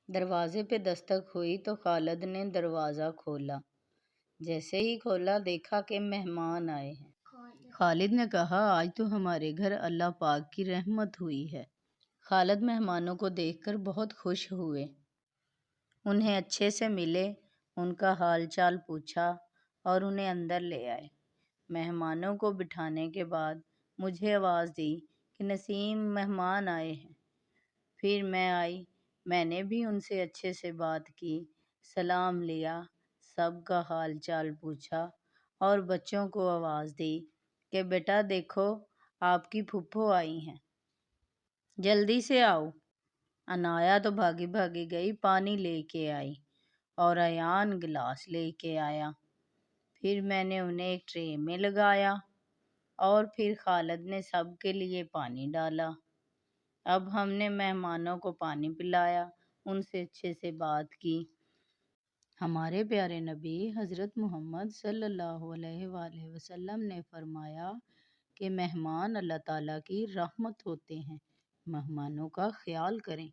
دروازے پہ دستک ہوئی تو خالد نے دروازہ کھولا۔ جیسے ہی کھولا دیکھا کہ مہمان آئے ہیں۔ خالد نے کہا آج تو ہمارے گھر اللہ پاک کی رحمت ہوئی ہے۔ خالد مہمانوں کو دیکھ کر بہت خوش ہوئے، انہیں اچھے سے ملے، ان کا حال چال پوچھا اور انہیں اندر لے آئے۔ مہمانوں کو بٹھانے کے بعد مجھے آواز دی کہ نسیم مہمان آئے ہیں۔ پھر میں آئی، میں نے بھی ان سے اچھے سے بات کی، سلام لیا، سب کا حال چال پوچھا اور بچوں کو آواز دی کہ بیٹا دیکھو آپ کی پھپھو آئی ہیں، جلدی سے آؤ۔ عنایا تو بھاگی بھاگی گئی، پانی لے کے آئی اور ایان گلاس لے کے آیا۔ پھر میں نے انہیں ایک ٹرے میں لگایا اور پھر خالد نے سب کے لیے پانی ڈالا۔ اب ہم نے مہمانوں کو پانی پلایا، ان سے اچھے سے بات کی۔ ہمارے پیارے نبی حضرت محمد صلی اللہ علیہ وآلہ وسلم نے فرمایا کہ مہمان اللہ تعالیٰ کی رحمت ہوتے ہیں، مہمانوں کا خیال کریں،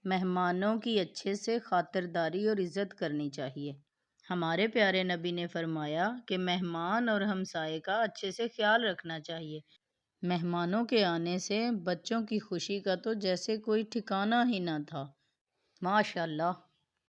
مہمانوں کی اچھے سے خاطرداری اور عزت کرنی چاہیے۔ ہمارے پیارے نبی نے فرمایا کہ مہمان اور ہمسائے کا اچھے سے خیال رکھنا چاہیے۔ مہمانوں کے آنے سے بچوں کی خوشی کا تو جیسے کوئی ٹھکانہ ہی نہ تھا۔ ماشاء اللہ۔